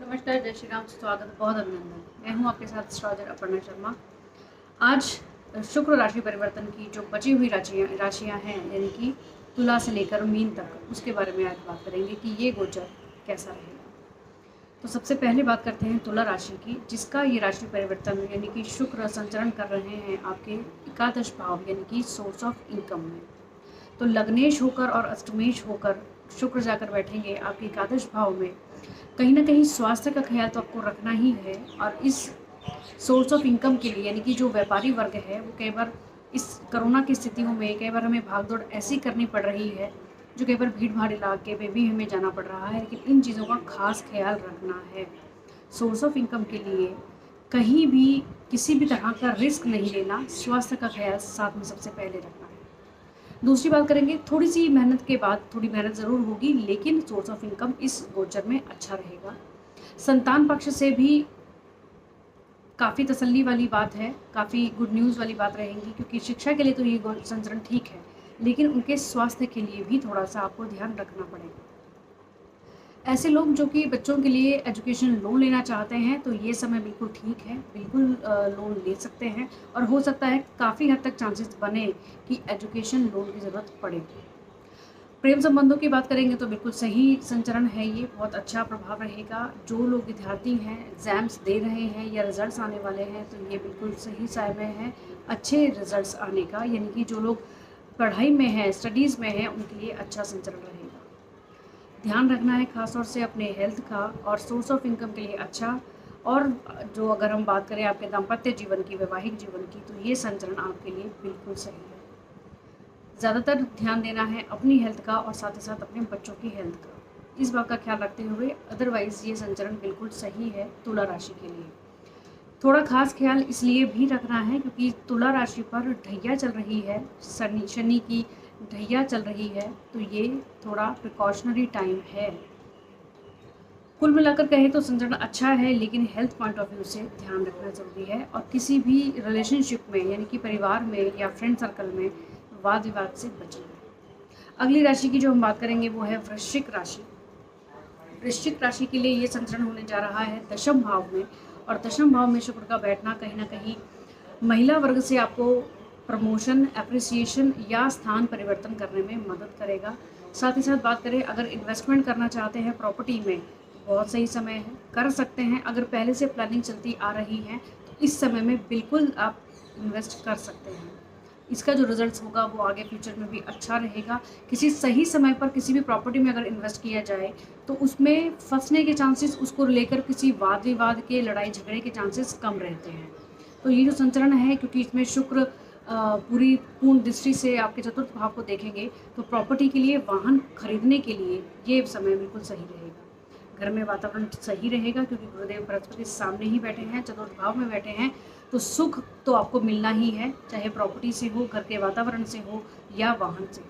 नमस्कार, जय श्री राम, स्वागत, बहुत अभिनंदन। मैं हूं आपके साथ एस्ट्रोलॉजर अपर्णा शर्मा। आज शुक्र राशि परिवर्तन की जो बची हुई राशियां हैं, यानी कि तुला से लेकर मीन तक, उसके बारे में आज बात करेंगे कि ये गोचर कैसा रहेगा। तो सबसे पहले बात करते हैं तुला राशि की, जिसका ये राशि परिवर्तन यानी कि शुक्र संचरण कर रहे हैं आपके एकादश भाव यानी कि सोर्स ऑफ इनकम में। तो लग्नेश होकर और अष्टमेश होकर शुक्र जाकर बैठेंगे आपके एकादश भाव में। कहीं ना कहीं स्वास्थ्य का ख्याल तो आपको रखना ही है, और इस सोर्स ऑफ इनकम के लिए यानी कि जो व्यापारी वर्ग है वो कई बार इस कोरोना की स्थितियों में कई बार हमें भागदौड़ ऐसी करनी पड़ रही है, जो कई बार भीड़ भाड़ इलाके में भी हमें जाना पड़ रहा है, लेकिन इन चीज़ों का खास ख्याल रखना है। सोर्स ऑफ इनकम के लिए कहीं भी किसी भी तरह का रिस्क नहीं लेना, स्वास्थ्य का ख्याल साथ में सबसे पहले रखना है। दूसरी बात करेंगे, थोड़ी सी मेहनत के बाद, थोड़ी मेहनत ज़रूर होगी, लेकिन सोर्स ऑफ इनकम इस गोचर में अच्छा रहेगा। संतान पक्ष से भी काफ़ी तसल्ली वाली बात है, काफ़ी गुड न्यूज़ वाली बात रहेंगी, क्योंकि शिक्षा के लिए तो ये संचरण ठीक है, लेकिन उनके स्वास्थ्य के लिए भी थोड़ा सा आपको ध्यान रखना पड़ेगा। ऐसे लोग जो कि बच्चों के लिए एजुकेशन लोन लेना चाहते हैं, तो ये समय बिल्कुल ठीक है, बिल्कुल लोन ले सकते हैं, और हो सकता है काफ़ी हद तक चांसेस बने कि एजुकेशन लोन की ज़रूरत पड़े। प्रेम संबंधों की बात करेंगे तो बिल्कुल सही संचरण है, ये बहुत अच्छा प्रभाव रहेगा। जो लोग विद्यार्थी हैं, एग्ज़ाम्स दे रहे हैं या रिजल्ट्स आने वाले हैं, तो ये बिल्कुल सही समय है अच्छे रिजल्ट्स आने का, यानी कि जो लोग पढ़ाई में हैं, स्टडीज़ में हैं, उनके लिए अच्छा संचरण रहेगा। ध्यान रखना है खासतौर से अपने हेल्थ का, और सोर्स ऑफ इनकम के लिए अच्छा। और जो अगर हम बात करें आपके दाम्पत्य जीवन की, वैवाहिक जीवन की, तो ये संचरण आपके लिए बिल्कुल सही है। ज़्यादातर ध्यान देना है अपनी हेल्थ का और साथ ही साथ अपने बच्चों की हेल्थ का, इस बात का ख्याल रखते हुए। अदरवाइज़ ये संचरण बिल्कुल सही है तुला राशि के लिए। थोड़ा खास ख्याल इसलिए भी रखना है क्योंकि तुला राशि पर ढैया चल रही है, शनि की ढैया चल रही है, तो ये थोड़ा प्रिकॉशनरी टाइम है। कुल मिलाकर कहें तो संचरण अच्छा है, लेकिन हेल्थ पॉइंट ऑफ व्यू से ध्यान रखना जरूरी है, और किसी भी रिलेशनशिप में यानी कि परिवार में या फ्रेंड सर्कल में वाद विवाद से बचना। अगली राशि की जो हम बात करेंगे वो है वृश्चिक राशि। वृश्चिक राशि के लिए ये संचरण होने जा रहा है दशम भाव में, और दशम भाव में शुक्र का बैठना कहीं ना कहीं महिला वर्ग से आपको प्रमोशन, एप्रिसिएशन या स्थान परिवर्तन करने में मदद करेगा। साथ ही साथ बात करें, अगर इन्वेस्टमेंट करना चाहते हैं प्रॉपर्टी में, बहुत सही समय है, कर सकते हैं। अगर पहले से प्लानिंग चलती आ रही है तो इस समय में बिल्कुल आप इन्वेस्ट कर सकते हैं। इसका जो रिजल्ट्स होगा वो आगे फ्यूचर में भी अच्छा रहेगा। किसी सही समय पर किसी भी प्रॉपर्टी में अगर इन्वेस्ट किया जाए तो उसमें फंसने के चांसेस, उसको लेकर किसी वाद विवाद के, लड़ाई झगड़े के चांसेस कम रहते हैं। तो ये जो संचरण है, क्योंकि इसमें शुक्र पूरी पूर्ण दृष्टि से आपके चतुर्थ भाव को देखेंगे, तो प्रॉपर्टी के लिए, वाहन खरीदने के लिए ये समय बिल्कुल सही रहेगा। घर में वातावरण सही रहेगा, क्योंकि गुरुदेव बृहस्पति सामने ही बैठे हैं, चतुर्थ भाव में बैठे हैं, तो सुख तो आपको मिलना ही है, चाहे प्रॉपर्टी से हो, घर के वातावरण से हो या वाहन से।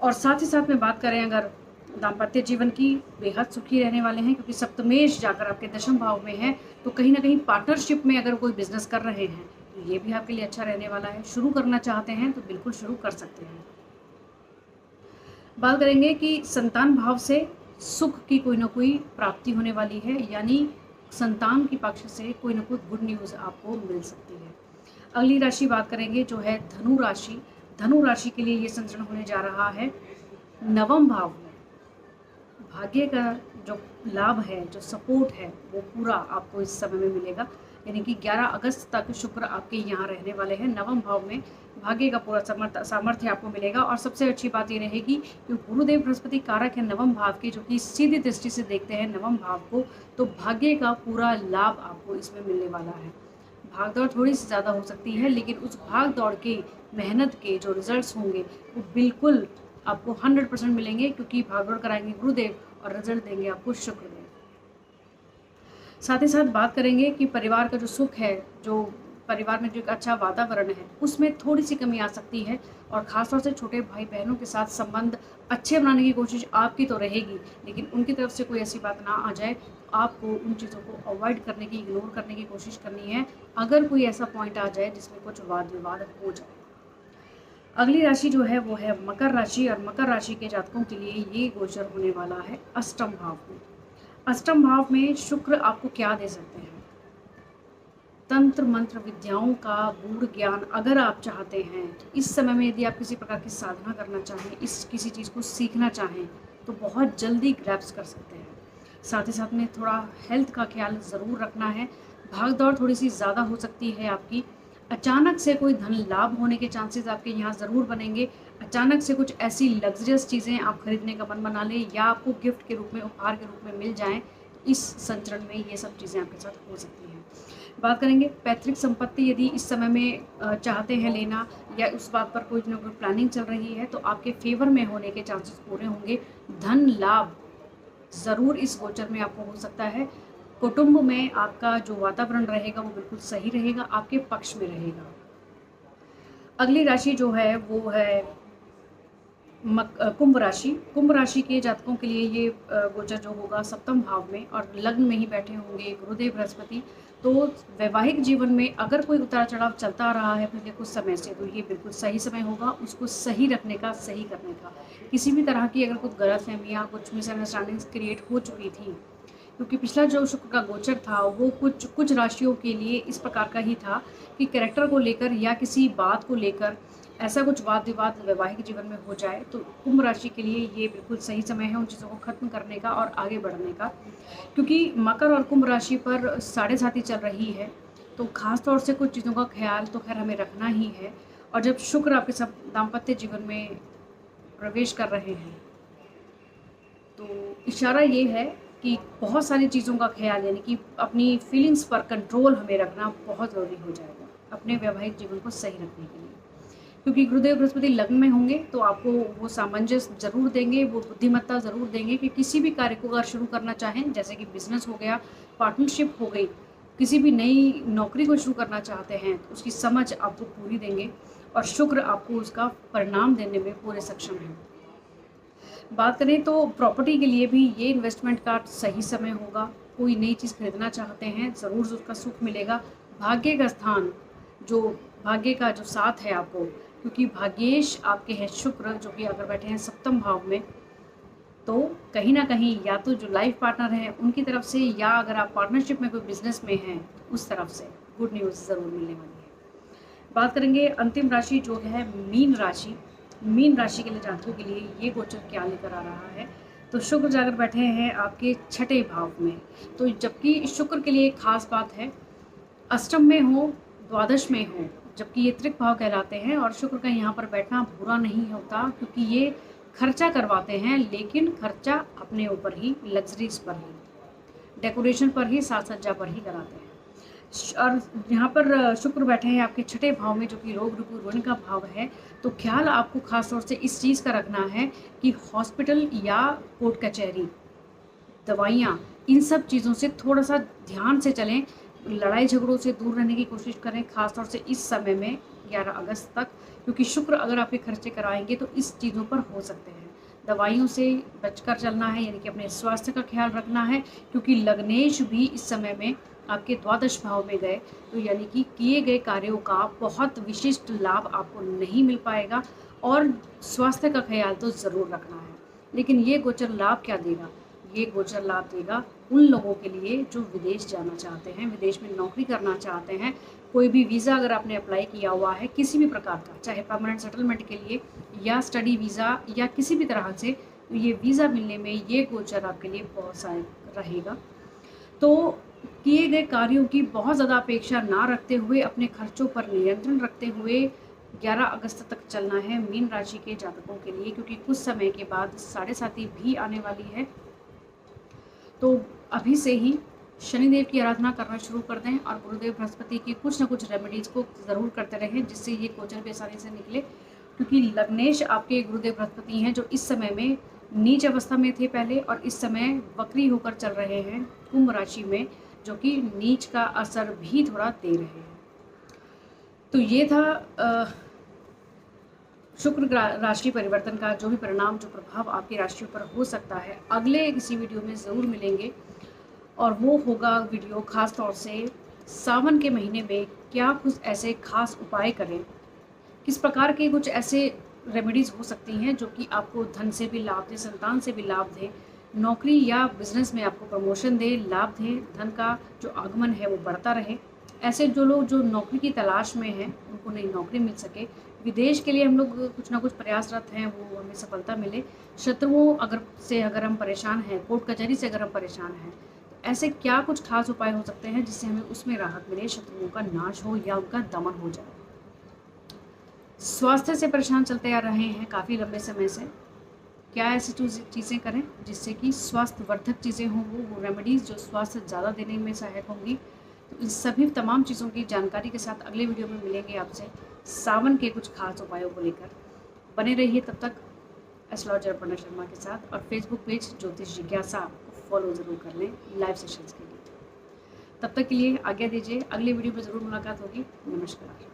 और साथ ही साथ में बात करें अगर दाम्पत्य जीवन की, बेहद सुखी रहने वाले हैं, क्योंकि सप्तमेश जाकर आपके दशम भाव में है, तो कहीं ना कहीं पार्टनरशिप में अगर कोई बिजनेस कर रहे हैं तो ये भी आपके लिए अच्छा रहने वाला है। शुरू करना चाहते हैं तो बिल्कुल शुरू कर सकते हैं। बात करेंगे कि संतान भाव से सुख की कोई ना कोई प्राप्ति होने वाली है, यानी संतान के पक्ष से कोई ना कोई गुड न्यूज़ आपको मिल सकती है। अगली राशि बात करेंगे जो है धनु राशि। धनु राशि के लिए ये संचरण होने जा रहा है नवम भाव में। भाग्य का जो लाभ है, जो सपोर्ट है, वो पूरा आपको इस समय में मिलेगा, यानी कि 11 अगस्त तक शुक्र आपके यहाँ रहने वाले हैं नवम भाव में। भाग्य का पूरा सामर्थ्य आपको मिलेगा, और सबसे अच्छी बात ये रहेगी कि गुरुदेव बृहस्पति कारक है नवम भाव के, जो कि सीधी दृष्टि से देखते हैं नवम भाव को, तो भाग्य का पूरा लाभ आपको इसमें मिलने वाला है। भागदौड़ थोड़ी सी ज़्यादा हो सकती है, लेकिन उस भाग दौड़ के, मेहनत के जो रिजल्ट्स होंगे वो बिल्कुल आपको 100% मिलेंगे, क्योंकि भागदौड़ कराएंगे गुरुदेव और रिजल्ट देंगे आपको शुक्रदेव। साथ ही साथ बात करेंगे कि परिवार का जो सुख है, जो परिवार में जो एक अच्छा वातावरण है, उसमें थोड़ी सी कमी आ सकती है, और ख़ासतौर से छोटे भाई बहनों के साथ संबंध अच्छे बनाने की कोशिश आपकी तो रहेगी, लेकिन उनकी तरफ से कोई ऐसी बात ना आ जाए, आपको उन चीज़ों को अवॉइड करने की, इग्नोर करने की कोशिश करनी है, अगर कोई ऐसा पॉइंट आ जाए जिसमें कुछ वाद विवाद हो जाए। अगली राशि जो है वो है मकर राशि, और मकर राशि के जातकों के लिए ये गोचर होने वाला है अष्टम भाव में। अष्टम भाव में शुक्र आपको क्या दे सकते हैं? तंत्र मंत्र विद्याओं का गूढ़ ज्ञान अगर आप चाहते हैं तो इस समय में यदि आप किसी प्रकार की साधना करना चाहें, इस किसी चीज़ को सीखना चाहें तो बहुत जल्दी ग्रैप्स कर सकते हैं। साथ ही साथ में थोड़ा हेल्थ का ख्याल ज़रूर रखना है। भाग दौड़ थोड़ी सी ज़्यादा हो सकती है आपकी। अचानक से कोई धन लाभ होने के चांसेस आपके यहाँ ज़रूर बनेंगे। अचानक से कुछ ऐसी लग्जरियस चीज़ें आप खरीदने का मन बना लें या आपको गिफ्ट के रूप में, उपहार के रूप में मिल जाएं, तो इस संचरण में ये सब चीज़ें आपके साथ हो सकती हैं। बात करेंगे पैतृक संपत्ति, यदि इस समय में चाहते हैं लेना या उस बात पर कोई ना कोई प्लानिंग चल रही है तो आपके फेवर में होने के चांसेस पूरे होंगे। धन लाभ ज़रूर इस गोचर में आपको हो सकता है। कुटुंब में आपका जो वातावरण रहेगा वो बिल्कुल सही रहेगा, आपके पक्ष में रहेगा। अगली राशि जो है वो है कुंभ राशि। कुंभ राशि के जातकों के लिए ये गोचर जो होगा सप्तम भाव में और लग्न में ही बैठे होंगे गुरुदेव बृहस्पति। तो वैवाहिक जीवन में अगर कोई उतार चढ़ाव चलता आ रहा है पिछले कुछ समय से, तो ये बिल्कुल सही समय होगा उसको सही रखने का, सही करने का। किसी भी तरह की अगर कुछ गलतफहमियां, कुछ मिसअंडरस्टैंडिंग्स क्रिएट हो चुकी थी, क्योंकि पिछला जो शुक्र का गोचर था वो कुछ राशियों के लिए इस प्रकार का ही था कि कैरेक्टर को लेकर या किसी बात को लेकर ऐसा कुछ वाद विवाद वैवाहिक जीवन में हो जाए, तो कुंभ राशि के लिए ये बिल्कुल सही समय है उन चीज़ों को खत्म करने का और आगे बढ़ने का। क्योंकि मकर और कुंभ राशि पर साढ़े साथी चल रही है, तो खास तौर से कुछ चीज़ों का ख्याल तो खैर हमें रखना ही है। और जब शुक्र आपके सब दाम्पत्य जीवन में प्रवेश कर रहे हैं तो इशारा ये है कि बहुत सारी चीज़ों का ख्याल, यानी कि अपनी फीलिंग्स पर कंट्रोल हमें रखना बहुत ज़रूरी हो जाएगा अपने वैवाहिक जीवन को सही रखने के लिए। क्योंकि गुरुदेव बृहस्पति लग्न में होंगे तो आपको वो सामंजस्य जरूर देंगे, वो बुद्धिमत्ता ज़रूर देंगे कि किसी भी कार्य को अगर शुरू करना चाहें, जैसे कि बिजनेस हो गया, पार्टनरशिप हो गई, किसी भी नई नौकरी को शुरू करना चाहते हैं तो उसकी समझ आपको पूरी देंगे और शुक्र आपको उसका परिणाम देने में पूरे सक्षम है। बात करें तो प्रॉपर्टी के लिए भी ये इन्वेस्टमेंट का सही समय होगा। कोई नई चीज़ खरीदना चाहते हैं ज़रूर उसका सुख मिलेगा। भाग्य का स्थान, जो भाग्य का जो साथ है आपको, क्योंकि भाग्येश आपके हैं शुक्र जो कि अगर बैठे हैं सप्तम भाव में, तो कहीं ना कहीं या तो जो लाइफ पार्टनर है उनकी तरफ से या अगर आप पार्टनरशिप में कोई बिजनेस में हैं उस तरफ से गुड न्यूज़ ज़रूर मिलने वाली है। बात करेंगे अंतिम राशि जो है मीन राशि। मीन राशि के लिए जातकों के लिए ये गोचर क्या लेकर आ रहा है, तो शुक्र जाकर बैठे हैं आपके छठे भाव में। तो जबकि शुक्र के लिए एक खास बात है, अष्टम में हो, द्वादश में हो, जबकि ये त्रिक भाव कहलाते हैं और शुक्र का यहाँ पर बैठना बुरा नहीं होता, क्योंकि ये खर्चा करवाते हैं, लेकिन खर्चा अपने ऊपर ही, लग्जरीज पर ही, डेकोरेशन पर ही, साज सज्जा पर ही कराते हैं। और यहाँ पर शुक्र बैठे हैं आपके छठे भाव में जो कि रोग रुकु ऋण का भाव है। तो ख्याल आपको खास तौर से इस चीज़ का रखना है कि हॉस्पिटल या कोर्ट कचहरी, दवाइयाँ, इन सब चीज़ों से थोड़ा सा ध्यान से चलें। लड़ाई झगड़ों से दूर रहने की कोशिश करें, खास तौर से इस समय में 11 अगस्त तक, क्योंकि शुक्र अगर आपके खर्चे कराएंगे तो इस चीज़ों पर हो सकते हैं। दवाइयों से बचकर चलना है, यानी कि अपने स्वास्थ्य का ख्याल रखना है, क्योंकि लग्नेश भी इस समय में आपके द्वादश भाव में गए, तो यानी कि किए गए कार्यों का बहुत विशिष्ट लाभ आपको नहीं मिल पाएगा और स्वास्थ्य का ख्याल तो ज़रूर रखना है। लेकिन ये गोचर लाभ क्या देगा? ये गोचर लाभ देगा उन लोगों के लिए जो विदेश जाना चाहते हैं, विदेश में नौकरी करना चाहते हैं। कोई भी वीज़ा अगर आपने अप्लाई किया हुआ है किसी भी प्रकार का, चाहे परमानेंट सेटलमेंट के लिए या स्टडी वीज़ा या किसी भी तरह से, तो ये वीज़ा मिलने में ये गोचर आपके लिए बहुत सहायक रहेगा। तो किए गए कार्यों की बहुत ज़्यादा अपेक्षा ना रखते हुए, अपने खर्चों पर नियंत्रण रखते हुए 11 अगस्त तक चलना है मीन राशि के जातकों के लिए, क्योंकि कुछ समय के बाद साढ़े साथी भी आने वाली है। तो अभी से ही शनिदेव की आराधना करना शुरू कर दें और गुरुदेव बृहस्पति की कुछ ना कुछ रेमेडीज़ को ज़रूर करते रहें, जिससे ये गोचर भी आसानी से निकले। क्योंकि लग्नेश आपके गुरुदेव बृहस्पति हैं जो इस समय में नीच अवस्था में थे पहले और इस समय वक्री होकर चल रहे हैं कुंभ राशि में, जो कि नीच का असर भी थोड़ा दे रहे हैं। तो ये था शुक्र राशि परिवर्तन का जो भी परिणाम, जो प्रभाव आपकी राशि पर हो सकता है। अगले किसी वीडियो में ज़रूर मिलेंगे और वो होगा वीडियो खास तौर से सावन के महीने में क्या कुछ ऐसे खास उपाय करें, किस प्रकार के कुछ ऐसे रेमेडीज़ हो सकती हैं जो कि आपको धन से भी लाभ दें, संतान से भी लाभ दें, नौकरी या बिजनेस में आपको प्रमोशन दे, लाभ दे, धन का जो आगमन है वो बढ़ता रहे। ऐसे जो लोग जो नौकरी की तलाश में हैं उनको नई नौकरी मिल सके। विदेश के लिए हम लोग कुछ ना कुछ प्रयासरत हैं, वो हमें सफलता मिले। शत्रुओं अगर हम परेशान हैं, कोर्ट कचहरी से अगर हम परेशान हैं, तो ऐसे क्या कुछ खास उपाय हो सकते हैं जिससे हमें उसमें राहत मिले, शत्रुओं का नाश हो या उनका दमन हो जाए। स्वास्थ्य से परेशान चलते आ रहे हैं काफ़ी लंबे समय से, क्या ऐसी चीज़ें करें जिससे कि स्वास्थ्यवर्धक चीज़ें हों, वो रेमेडीज़ जो स्वास्थ्य ज़्यादा देने में सहायक होंगी। तो इन सभी तमाम चीज़ों की जानकारी के साथ अगले वीडियो में मिलेंगे आपसे सावन के कुछ खास उपायों को लेकर। बने रहिए तब तक एस्ट्रोलॉजर अपर्णा शर्मा के साथ, और फेसबुक पेज ज्योतिष जिज्ञासा को फॉलो ज़रूर कर लें लाइव सेशंस के लिए। तब तक के लिए आज्ञा दीजिए, अगले वीडियो में ज़रूर मुलाकात होगी। नमस्कार।